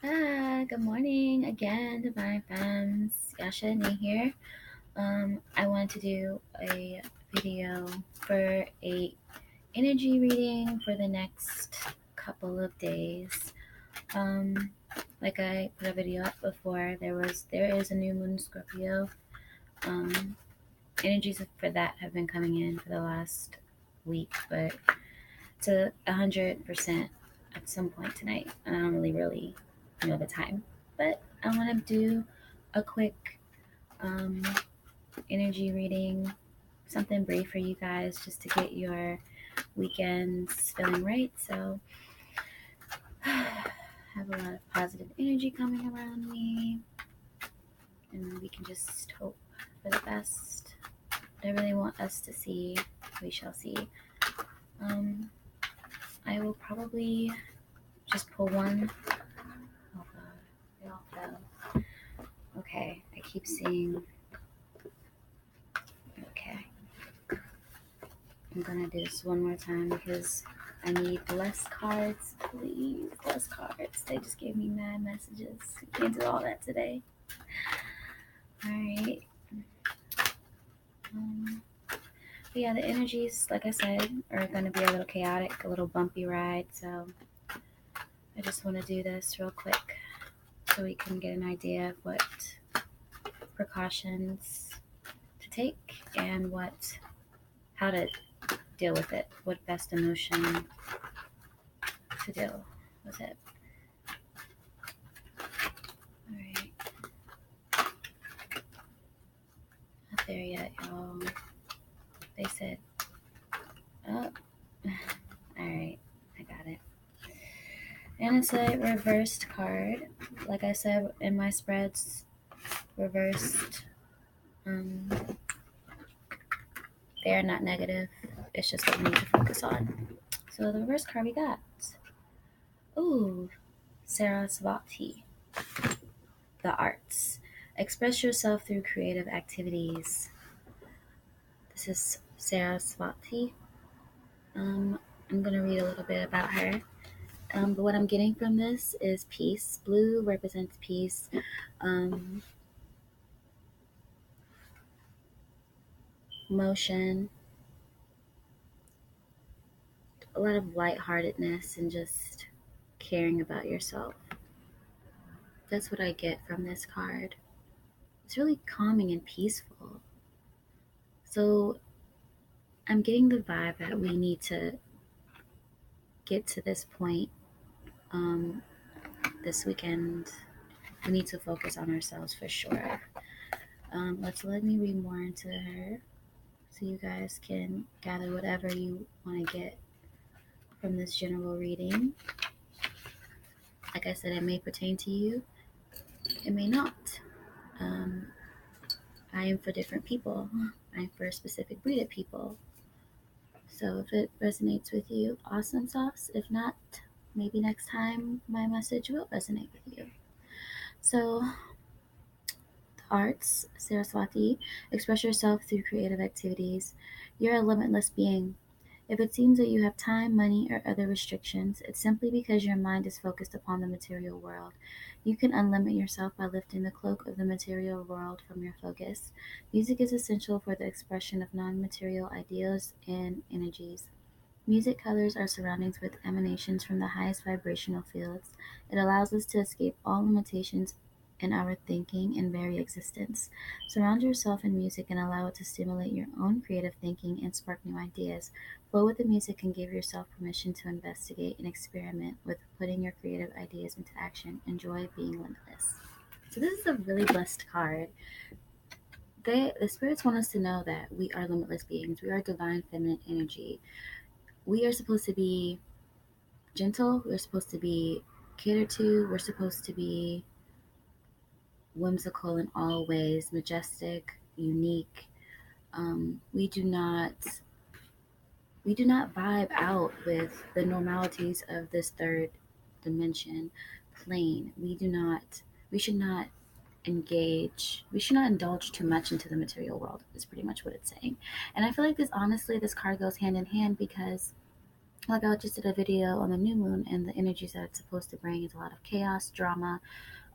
Good morning again, Divine Femmes. Yasha and me here. I wanted to do a video for a energy reading for the next couple of days. Um, like I put a video up before, there is a new moon in Scorpio. Um, Energies for that have been coming in for the last week, but to 100% at some point tonight. And I don't really know the time, but I want to do a quick um, energy reading, something brief for you guys, just to get your weekends feeling right. So, have a lot of positive energy coming around me, and we can just hope for the best. What I really want us to see, we shall see. I will probably just pull one. Oh god, they all fell. Okay, I keep seeing. Okay, I'm gonna do this one more time because I need less cards. Please, less cards. They just gave me mad messages. I can't do all that today. Alright. But yeah, the energies, like I said, are gonna be a little chaotic, a little bumpy ride. So I just want to do this real quick so we can get an idea of what precautions to take and how to deal with it, what best emotion to deal with it. Alright. Not there yet, y'all. They said, oh, alright, I got it. And it's a reversed card. Like I said in my spreads, reversed, they are not negative. It's just what we need to focus on. So the reverse card we got. Ooh, Sarasvati. The arts. Express yourself through creative activities. This is Sarasvati. I'm going to read a little bit about her. But what I'm getting from this is peace. Blue represents peace. Motion. A lot of lightheartedness and just caring about yourself. That's what I get from this card. It's really calming and peaceful. So I'm getting the vibe that we need to get to this point this weekend. We need to focus on ourselves for sure. Let me read more into her so you guys can gather whatever you want to get from this general reading. Like I said, it may pertain to you, it may not. I am for different people. I'm for a specific breed of people. So if it resonates with you, awesome sauce. If not, maybe next time my message will resonate with you. So, the arts, Saraswati, express yourself through creative activities. You're a limitless being. If it seems that you have time, money, or other restrictions, it's simply because your mind is focused upon the material world. You can unlimit yourself by lifting the cloak of the material world from your focus. Music is essential for the expression of non material ideas and energies. Music colors our surroundings with emanations from the highest vibrational fields. It allows us to escape all limitations in our thinking and very existence. Surround yourself in music and allow it to stimulate your own creative thinking and spark new ideas. Flow with the music and give yourself permission to investigate and experiment with putting your creative ideas into action. Enjoy being limitless. So this is a really blessed card. The spirits want us to know that we are limitless beings. We are divine feminine energy. We are supposed to be gentle. We're supposed to be catered to. We're supposed to be whimsical in all ways, majestic, unique. We do not vibe out with the normalities of this third dimension plane. We should not engage. We should not indulge too much into the material world. Is pretty much what it's saying. And I feel like this card goes hand in hand because Like I just did a video on the new moon, and the energies that it's supposed to bring is a lot of chaos, drama,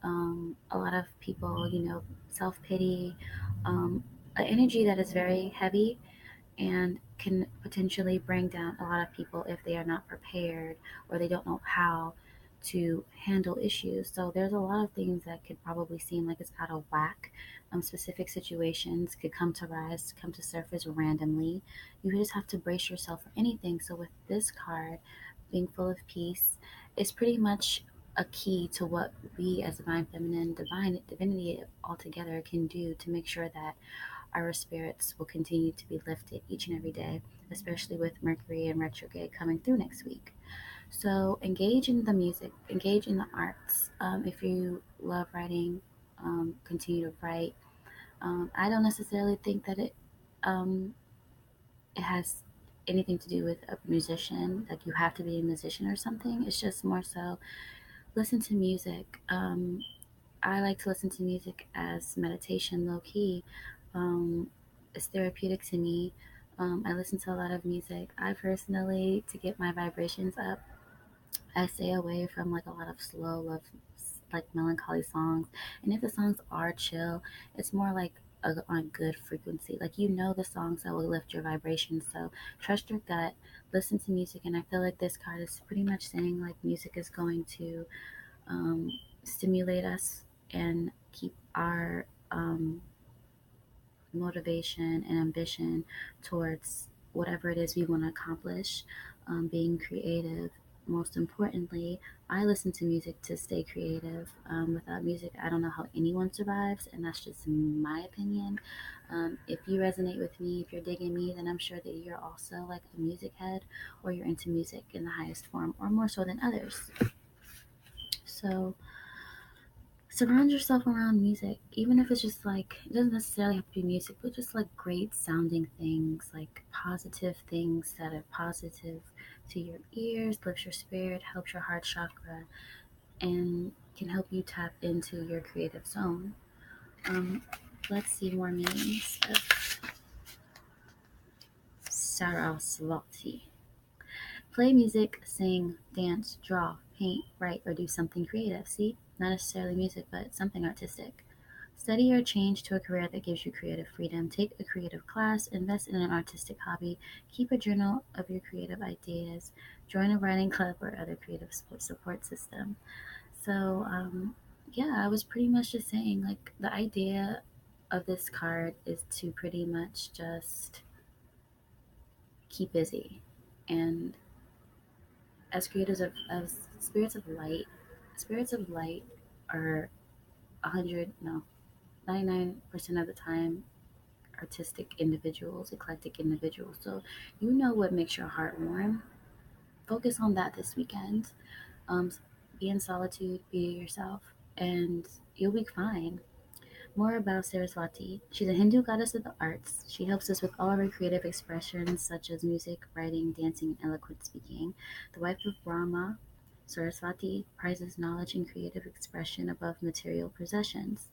a lot of people, self pity, an energy that is very heavy and can potentially bring down a lot of people if they are not prepared or they don't know how to handle issues. So there's a lot of things that could probably seem like it's out of whack. Specific situations could come to rise, come to surface randomly. You just have to brace yourself for anything. So with this card being full of peace, it's pretty much a key to what we as divine feminine, divine divinity altogether can do to make sure that our spirits will continue to be lifted each and every day, especially with Mercury and retrograde coming through next week. So engage in the music, engage in the arts. If you love writing, continue to write. I don't necessarily think that um, it has anything to do with a musician, like you have to be a musician or something. It's just more so listen to music. I like to listen to music as meditation, low key. It's therapeutic to me. I listen to a lot of music. I personally, to get my vibrations up, I stay away from like a lot of slow love, like melancholy songs. And if the songs are chill, it's more like on good frequency. Like the songs that will lift your vibrations. So trust your gut, listen to music, and I feel like this card is pretty much saying like music is going to um, stimulate us and keep our motivation and ambition towards whatever it is we want to accomplish, being creative. Most importantly, I listen to music to stay creative. Without music, I don't know how anyone survives, and that's just my opinion. If you resonate with me, if you're digging me, then I'm sure that you're also like a music head or you're into music in the highest form or more so than others. So, surround yourself around music, even if it's just like it doesn't necessarily have to be music, but just like great sounding things, like positive things that are positive to your ears, lifts your spirit, helps your heart chakra, and can help you tap into your creative zone. um, let's see more meanings of Saraswati. Play music, sing, dance, draw, paint, write, or do something creative. See, not necessarily music, but something artistic. Study or change to a career that gives you creative freedom. Take a creative class, invest in an artistic hobby, keep a journal of your creative ideas, join a writing club or other creative support system. So, yeah, I was pretty much just saying like the idea of this card is to pretty much just keep busy. And as creators of as spirits of light are 100, no, 99% of the time artistic individuals, eclectic individuals. So what makes your heart warm. Focus on that this weekend. Um, be in solitude, be yourself, and you'll be fine. More about Saraswati. She's a Hindu goddess of the arts. She helps us with all of our creative expressions, such as music, writing, dancing, and eloquent speaking. The wife of Brahma, Saraswati prizes knowledge and creative expression above material possessions.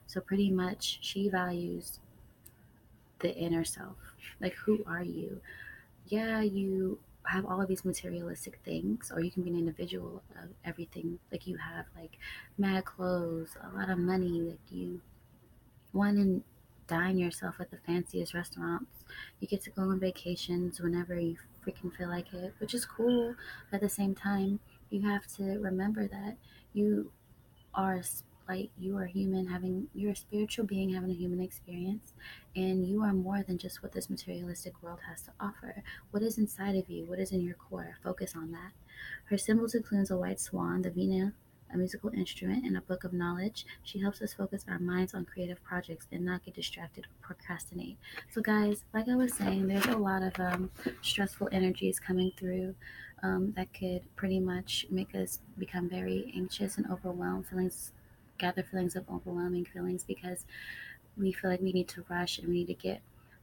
So, pretty much, she values the inner self. Like, who are you? Yeah, you have all of these materialistic things, or you can be an individual of everything. Like, you have like mad clothes, a lot of money, like you want to dine yourself at the fanciest restaurants. You get to go on vacations whenever you freaking feel like it, which is cool. But at the same time, you have to remember that you are like you are human having you're a spiritual being having a human experience, and you are more than just what this materialistic world has to offer. What is inside of you, what is in your core, focus on that. Her symbols includes a white swan, the vina, a musical instrument, and a book of knowledge. She helps us focus our minds on creative projects and not get distracted or procrastinate. So, guys, like I was saying, there's a lot of stressful energies coming through that could pretty much make us become very anxious and overwhelmed, gather feelings of overwhelming feelings because we feel like we need to rush and we need to get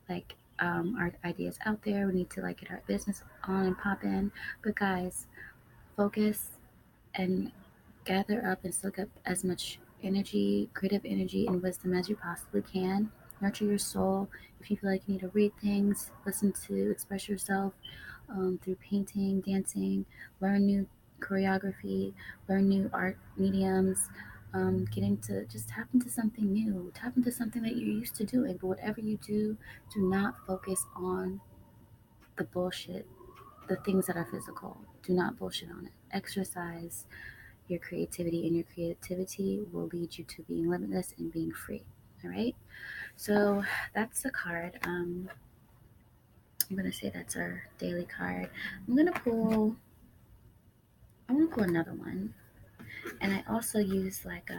like our ideas out there. We need to like get our business on and pop in. But guys, focus and gather up and soak up as much energy, creative energy, and wisdom as you possibly can. Nurture your soul. If you feel like you need to read things, listen to, express yourself, through painting, dancing, learn new choreography, learn new art mediums, getting to just tap into something new, tap into something that you're used to doing. But whatever you do not focus on the bullshit, the things that are physical. Do not bullshit on it. Exercise your creativity, and your creativity will lead you to being limitless and being free. All right. So that's the card. I'm gonna say that's our daily card. I'm gonna pull. I want to pull another one, and I also use like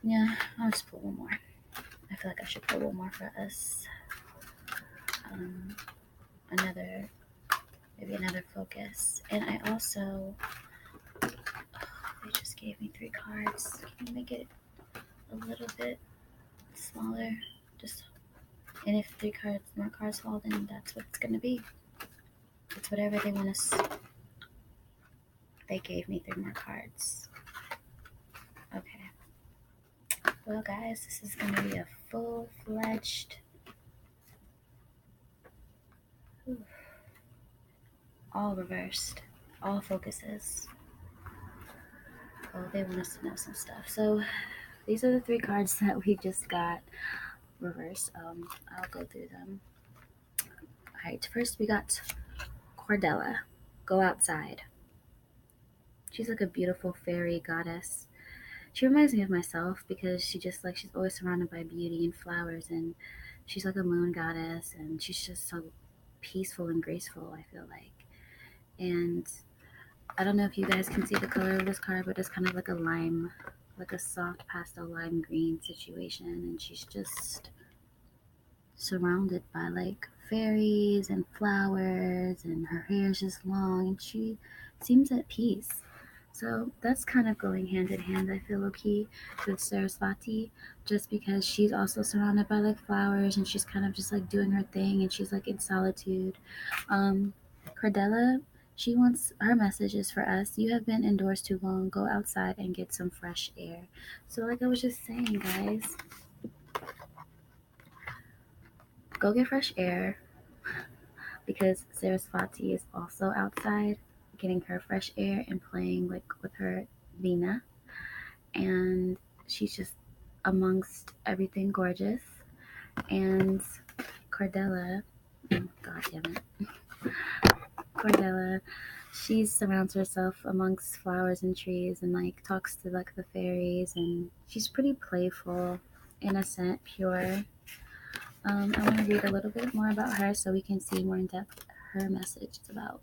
yeah. I'll just pull one more. I feel like I should pull one more for us. Um, another maybe another focus, and I also they just gave me three cards. Can you make it a little bit smaller? Just and if more cards fall, then that's what it's gonna be. It's whatever they want us. They gave me three more cards. Okay. Well, guys, this is gonna be a full-fledged, all reversed, all focuses. Oh, they want us to know some stuff. So these are the three cards that we just got reversed. I'll go through them. All right. First, we got Cordella. Go outside. She's like a beautiful fairy goddess. She reminds me of myself because she's always surrounded by beauty and flowers, and she's like a moon goddess, and she's just so peaceful and graceful, I feel like. And I don't know if you guys can see the color of this card, but it's kind of like a lime, like a soft pastel lime green situation, and she's just surrounded by like fairies and flowers, and her hair is just long, and she seems at peace. So that's kind of going hand in hand, I feel, okay, with Sarasvati, just because she's also surrounded by like flowers, and she's kind of just like doing her thing, and she's like in solitude. Um, Cordella, she wants her message is for us. You have been indoors too long. Go outside and get some fresh air. So, like I was just saying, guys, go get fresh air because Sarasvati is also outside getting her fresh air and playing like with her Vina, and she's just amongst everything gorgeous. And Cordella, oh, god damn it, Cordella, she surrounds herself amongst flowers and trees and like talks to like the fairies, and she's pretty playful, innocent, pure. I want to read a little bit more about her so we can see more in depth her message is about.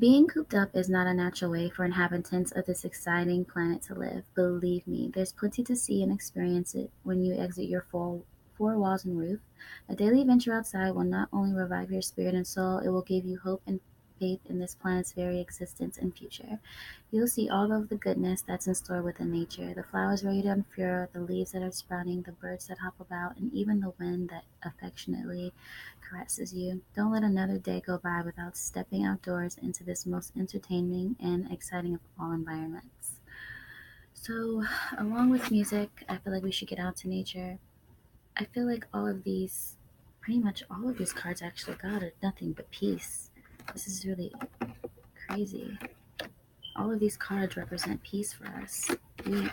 Being cooped up is not a natural way for inhabitants of this exciting planet to live. Believe me, there's plenty to see and experience it when you exit your four walls and roof. A daily adventure outside will not only revive your spirit and soul, it will give you hope and faith in this planet's very existence and future. You'll see all of the goodness that's in store within nature, the flowers ready to unfurl, the leaves that are sprouting, the birds that hop about, and even the wind that affectionately caresses you. Don't let another day go by without stepping outdoors into this most entertaining and exciting of all environments. So, along with music, I feel like we should get out to nature. I feel like pretty much all of these cards actually got it, nothing but peace. This is really crazy. All of these cards represent peace for us. We,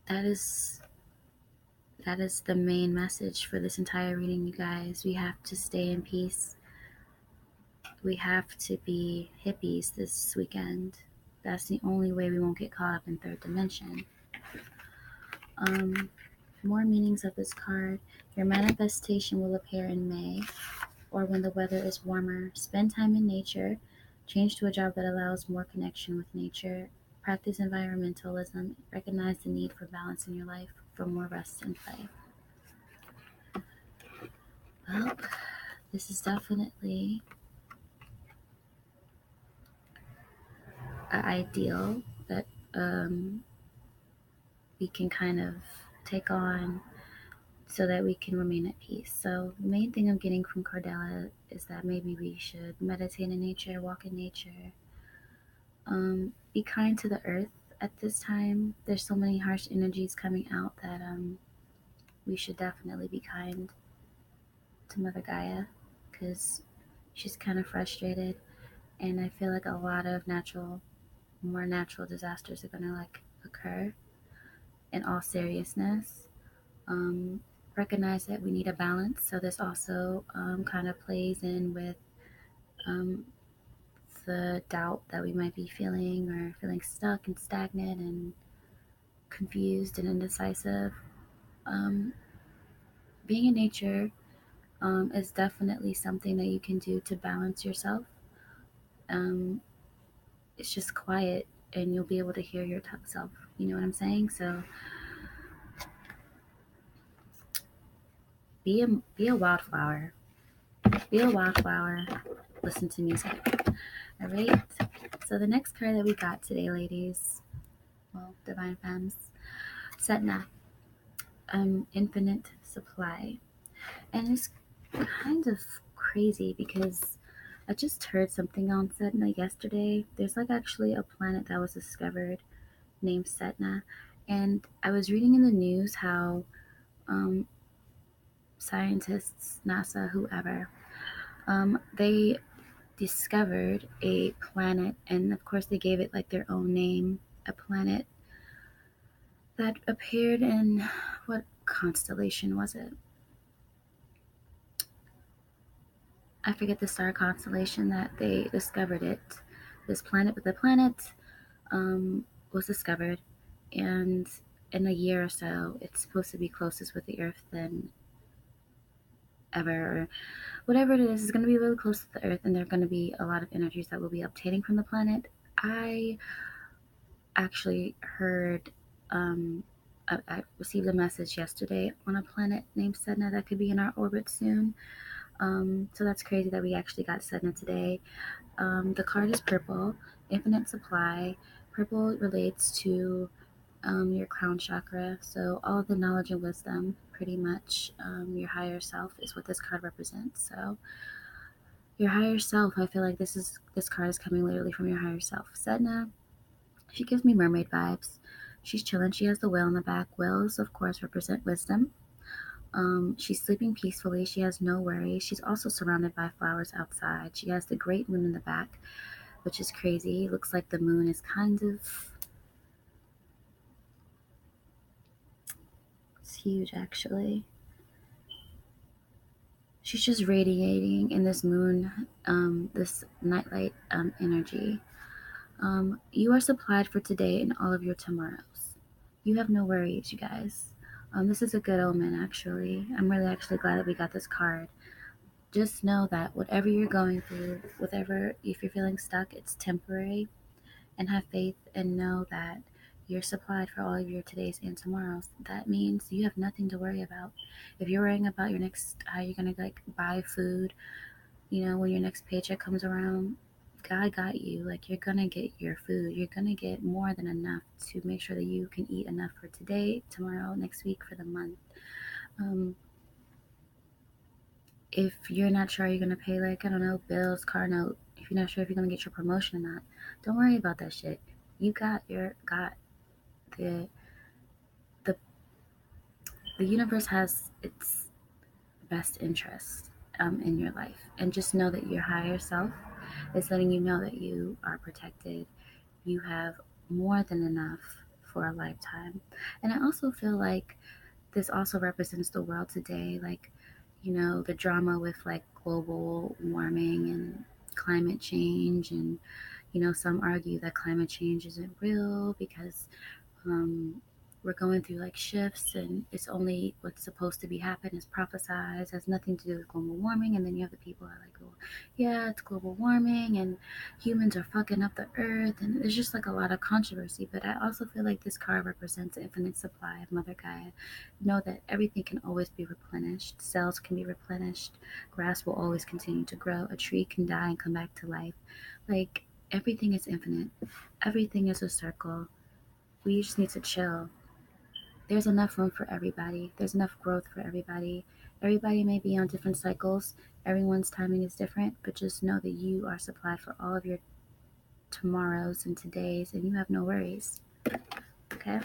that is that is the main message for this entire reading, you guys. We have to stay in peace. We have to be hippies this weekend. That's the only way we won't get caught up in third dimension. Um, More meanings of this card. Your manifestation will appear in May or when the weather is warmer. Spend time in nature. Change to a job that allows more connection with nature. Practice environmentalism. Recognize the need for balance in your life for more rest and play. Well, this is definitely an ideal that we can kind of take on so that we can remain at peace. So the main thing I'm getting from Cordella is that maybe we should meditate in nature, walk in nature, be kind to the earth at this time. There's so many harsh energies coming out that we should definitely be kind to Mother Gaia because she's kind of frustrated, and I feel like a lot of more natural disasters are gonna like occur. In all seriousness, um, recognize that we need a balance. So this also kind of plays in with um, the doubt that we might be feeling or feeling stuck and stagnant and confused and indecisive. Um, being in nature is definitely something that you can do to balance yourself. Um, it's just quiet and you'll be able to hear your self. You know what I'm saying? So be a be a wildflower. Be a wildflower. Listen to music. All right. So the next card that we got today, ladies, well, divine femmes, Setna, infinite supply, and it's kind of crazy because I just heard something on Setna yesterday. There's like actually a planet that was discovered named Setna, and I was reading in the news how um, scientists, NASA, whoever, they discovered a planet, and of course they gave it like their own name, a planet that appeared in what constellation was it? I forget the star constellation that they discovered it. This planet, but the planet was discovered, and in a year or so, it's supposed to be closest with the Earth than ever, or whatever it is going to be really close to the Earth, and there are going to be a lot of energies that will be obtaining from the planet. I actually heard, I received a message yesterday on a planet named Sedna that could be in our orbit soon. So that's crazy that we actually got Sedna today. The card is purple, infinite supply. Purple relates to your crown chakra. So all the knowledge and wisdom, pretty much, your higher self is what this card represents. So your higher self, I feel like this card is coming literally from your higher self. Sedna, she gives me mermaid vibes. She's chilling. She has the whale in the back. Whales, of course, represent wisdom. She's sleeping peacefully. She has no worries. She's also surrounded by flowers outside. She has the great moon in the back, which is crazy. It looks like the moon is kind of, it's huge actually. She's just radiating in this moon, this nightlight energy. You are supplied for today and all of your tomorrows. You have no worries, you guys. This is a good omen, actually. I'm really actually glad that we got this card. Just know that whatever you're going through, whatever, if you're feeling stuck, it's temporary, and have faith and know that you're supplied for all of your todays and tomorrows. That means you have nothing to worry about. If you're worrying about your next, how you're gonna like buy food, when your next paycheck comes around, God got you. Like, you're gonna get your food. You're gonna get more than enough to make sure that you can eat enough for today, tomorrow, next week, for the month. Um, if you're not sure you're gonna pay, like, I don't know, bills, car note, if you're not sure if you're gonna get your promotion or not, don't worry about that shit. You got the the the universe has its best interest in your life, and just know that your higher self is letting you know that you are protected. You have more than enough for a lifetime. And I also feel like this also represents the world today, like, the drama with like global warming and climate change. And, some argue that climate change isn't real because um, we're going through like shifts, and it's only what's supposed to be happening is prophesized, has nothing to do with global warming. And then you have the people that are like, well, yeah, it's global warming and humans are fucking up the earth, and there's just like a lot of controversy. But I also feel like this card represents the infinite supply of Mother Gaia. Know that everything can always be replenished, cells can be replenished, grass will always continue to grow, a tree can die and come back to life. Like, everything is infinite, everything is a circle. We just need to chill. There's enough room for everybody. There's enough growth for everybody. Everybody may be on different cycles. Everyone's timing is different, but just know that you are supplied for all of your tomorrows and todays, and you have no worries. Okay?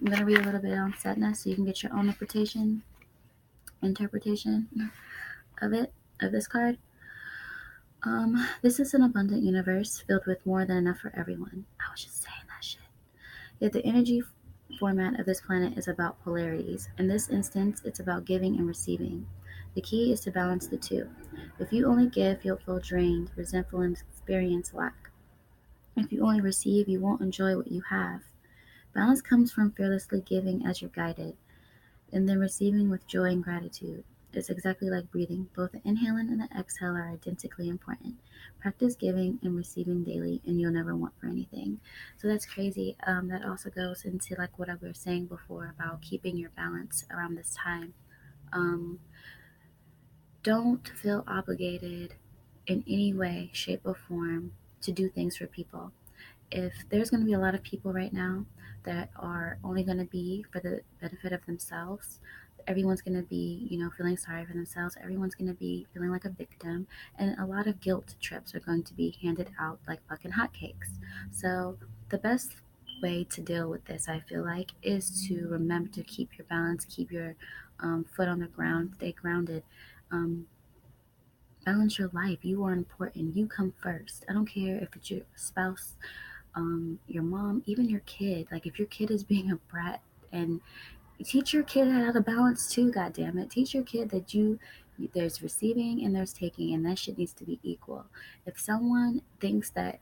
I'm going to read a little bit on Setna so you can get your own interpretation. interpretation of it, of this card. This is an abundant universe filled with more than enough for everyone. I was just saying that shit. Yet the energy format of this planet is about polarities. In this instance, it's about giving and receiving. The key is to balance the two. If you only give, you'll feel drained, resentful, and experience lack. If you only receive, you won't enjoy what you have. Balance comes from fearlessly giving as you're guided, and then receiving with joy and gratitude. It's exactly like breathing. Both the inhale and the exhale are identically important. Practice giving and receiving daily, and you'll never want for anything. So that's crazy. That also goes into like what I was saying before about keeping your balance around this time. Um, don't feel obligated in any way, shape, or form to do things for people. If there's going to be a lot of people right now that are only going to be for the benefit of themselves, everyone's going to be, feeling sorry for themselves. Everyone's going to be feeling like a victim. And a lot of guilt trips are going to be handed out like fucking hotcakes. So the best way to deal with this, I feel like, is to remember to keep your balance, keep your foot on the ground, stay grounded. Um, Balance your life. You are important. You come first. I don't care if it's your spouse, your mom, even your kid. Like if your kid is being a brat, and teach your kid how to balance too. God damn it, teach your kid that there's receiving and there's taking, and that shit needs to be equal. If someone thinks that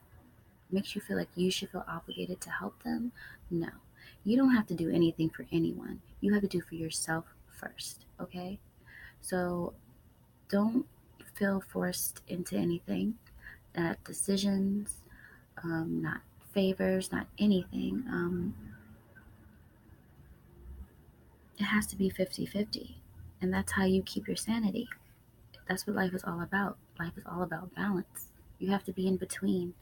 makes you feel like you should feel obligated to help them, no, you don't have to do anything for anyone. You have to do for yourself first. Okay, so don't feel forced into anything. Decisions, not favors, not anything. It has to be 50-50, and that's how you keep your sanity. That's what life is all about. Life is all about balance. You have to be in between.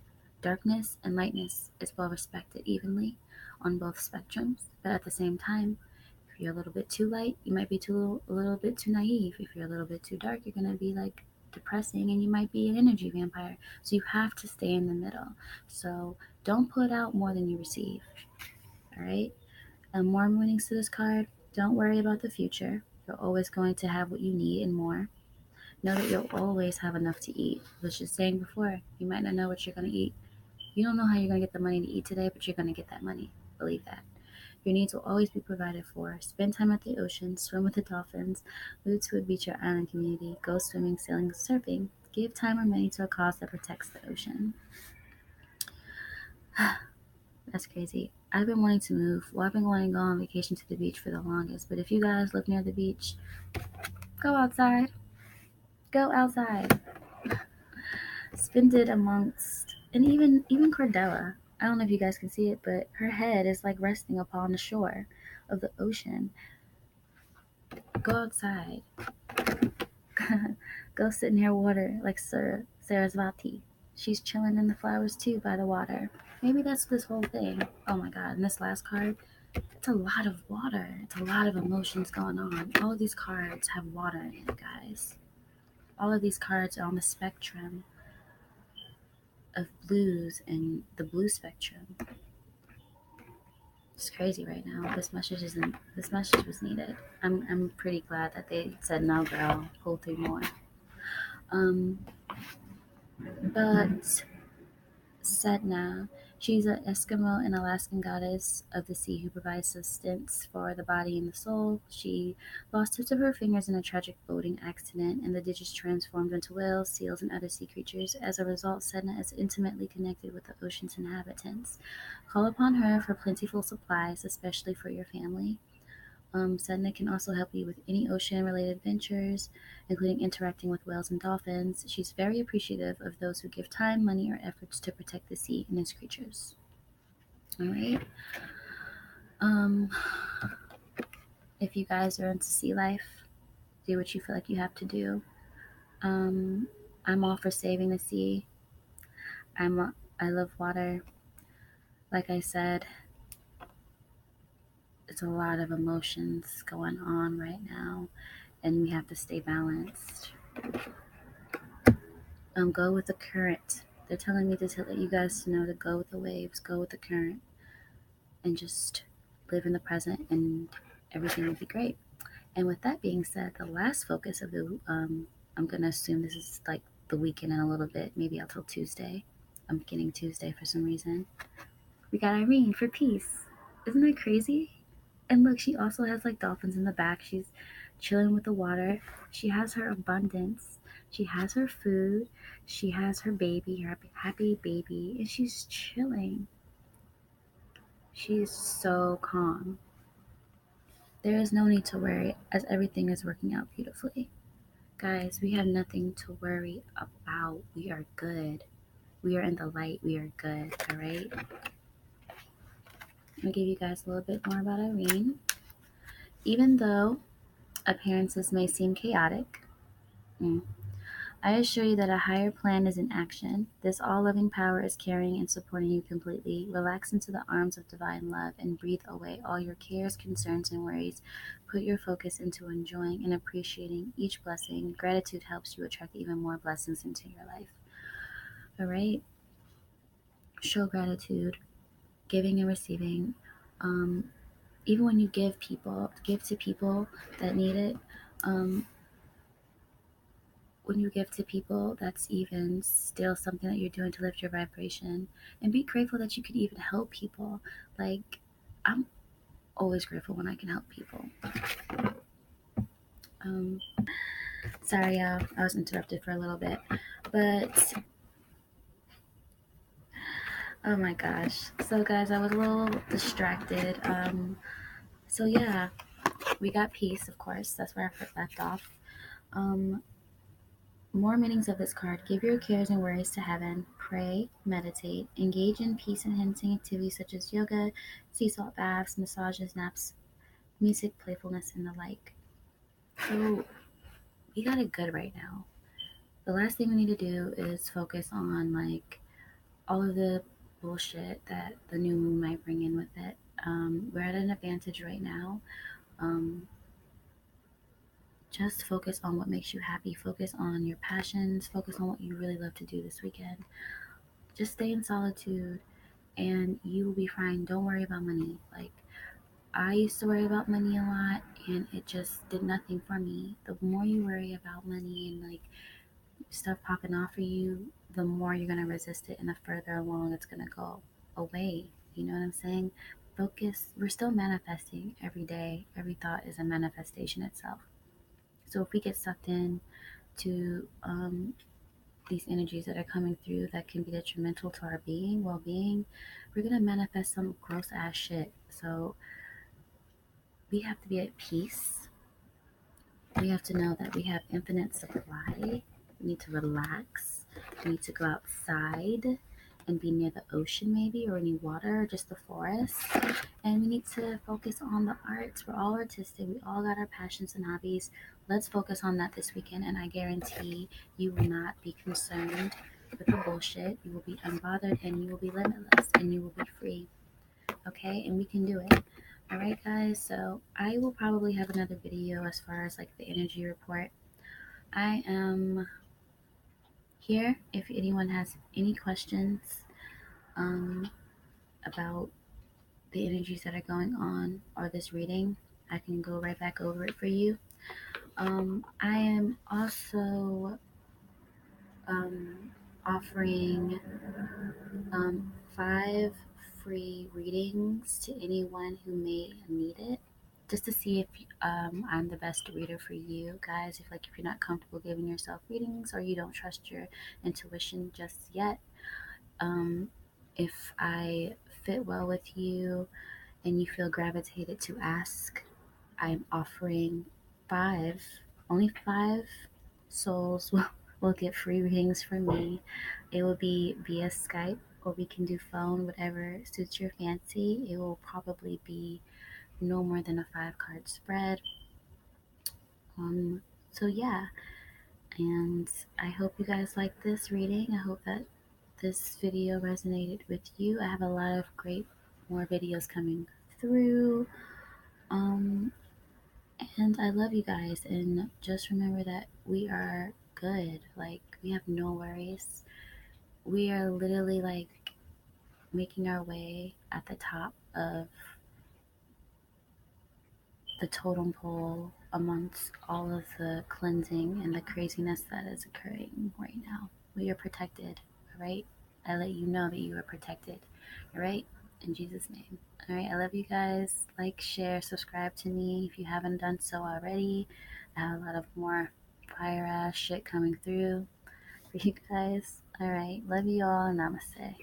Darkness and lightness is well respected evenly on both spectrums, but at the same time, if you're a little bit too light, you might be a little bit too naive. If you're a little bit too dark, you're going to be like depressing, and you might be an energy vampire. So you have to stay in the middle. So don't put out more than you receive. All right? And more meanings to this card. Don't worry about the future. You're always going to have what you need and more. Know that you'll always have enough to eat. I was just saying before, you might not know what you're going to eat. You don't know how you're going to get the money to eat today, but you're going to get that money. Believe that. Your needs will always be provided for. Spend time at the ocean, swim with the dolphins, move to a beach or island community, go swimming, sailing, surfing. Give time or money to a cause that protects the ocean. That's crazy. I've been wanting to move. Well, I've been wanting to go on vacation to the beach for the longest. But if you guys live near the beach, go outside. Go outside. Spend it amongst, and even Cordella. I don't know if you guys can see it, but her head is like resting upon the shore of the ocean. Go outside. Go sit near water like Sarasvati. She's chilling in the flowers too by the water. Maybe that's this whole thing. Oh my god, and this last card, it's a lot of water. It's a lot of emotions going on. All of these cards have water in it, guys. All of these cards are on the spectrum of blues and the blue spectrum. It's crazy right now. This message was needed. I'm pretty glad that they said no, girl. Pull through more. Um, but Sedna, she's an Eskimo and Alaskan goddess of the sea who provides sustenance for the body and the soul. She lost tips of her fingers in a tragic boating accident, and the digits transformed into whales, seals, and other sea creatures. As a result, Sedna is intimately connected with the ocean's inhabitants. Call upon her for plentiful supplies, especially for your family. Sedna can also help you with any ocean-related ventures, including interacting with whales and dolphins. She's very appreciative of those who give time, money, or efforts to protect the sea and its creatures. All right. Um, if you guys are into sea life, do what you feel like you have to do. Um, I'm all for saving the sea. I love water. Like I said, it's a lot of emotions going on right now, and we have to stay balanced. Go with the current. They're telling me to tell you guys to know to go with the waves, go with the current, and just live in the present, and everything will be great. And with that being said, the last focus of the I'm gonna assume this is like the weekend in a little bit, maybe until Tuesday. I'm beginning Tuesday for some reason. We got Irene for peace. Isn't that crazy? And look, she also has like dolphins in the back. She's chilling with the water. She has her abundance. She has her food. She has her baby, her happy baby, and she's chilling. She's so calm. There is no need to worry as everything is working out beautifully. Guys, we have nothing to worry about. We are good. We are in the light. We are good. All right. I'll give you guys a little bit more about Irene. Even though appearances may seem chaotic, I assure you that a higher plan is in action. This all loving power is carrying and supporting you completely. Relax into the arms of divine love and breathe away all your cares, concerns, and worries. Put your focus into enjoying and appreciating each blessing. Gratitude helps you attract even more blessings into your life. All right? Show gratitude, giving and receiving. Um, Even when you give to people that need it. Um, when you give to people, that's even still something that you're doing to lift your vibration. And be grateful that you could even help people. Like, I'm always grateful when I can help people. Um, Sorry, y'all, I was interrupted for a little bit. But, oh my gosh. So, guys, I was a little distracted. So, yeah, we got peace, of course. That's where I left off. Um, More meanings of this card. Give your cares and worries to heaven. Pray, meditate, engage in peace enhancing activities such as yoga, sea salt baths, massages, naps, music, playfulness, and the like. So, we got it good right now. The last thing we need to do is focus on like all of the bullshit that the new moon might bring in with it. We're at an advantage right now. Um, just focus on what makes you happy. Focus on your passions. Focus on what you really love to do this weekend. Just stay in solitude and you will be fine. Don't worry about money. Like, I used to worry about money a lot and it just did nothing for me. The more you worry about money and like stuff popping off for you, the more you're going to resist it and the further along it's going to go away. You know what I'm saying? Focus. We're still manifesting every day. Every thought is a manifestation itself. So if we get sucked in to these energies that are coming through that can be detrimental to our well-being, we're gonna manifest some gross ass shit. So we have to be at peace. We have to know that we have infinite supply. We need to relax. We need to go outside and be near the ocean, maybe, or any water, or just the forest. And we need to focus on the arts. We're all artistic. We all got our passions and hobbies. Let's focus on that this weekend, and I guarantee you will not be concerned with the bullshit. You will be unbothered, and you will be limitless, and you will be free. Okay, and we can do it. All right, guys. So I will probably have another video as far as like the energy report. I am here if anyone has any questions um, about the energies that are going on or this reading. I can go right back over it for you. I am also offering 5 free readings to anyone who may need it, just to see if I'm the best reader for you guys. If you're not comfortable giving yourself readings or you don't trust your intuition just yet, um, if I fit well with you and you feel gravitated to ask, I'm offering 5, only 5 souls will get free readings from me. It will be via Skype or we can do phone, whatever suits your fancy. It will probably be no more than a 5 card spread. So yeah, and I hope you guys like this reading. I hope that this video resonated with you. I have a lot of great more videos coming through. And I love you guys. And just remember that we are good. Like, we have no worries. We are literally like making our way at the top of the totem pole amongst all of the cleansing and the craziness that is occurring right now. We are protected, all right? I let you know that you are protected, all right? In Jesus' name. All right, I love you guys. Like, share, subscribe to me if you haven't done so already. I have a lot of more fire ass shit coming through for you guys. All right, love you all. Namaste.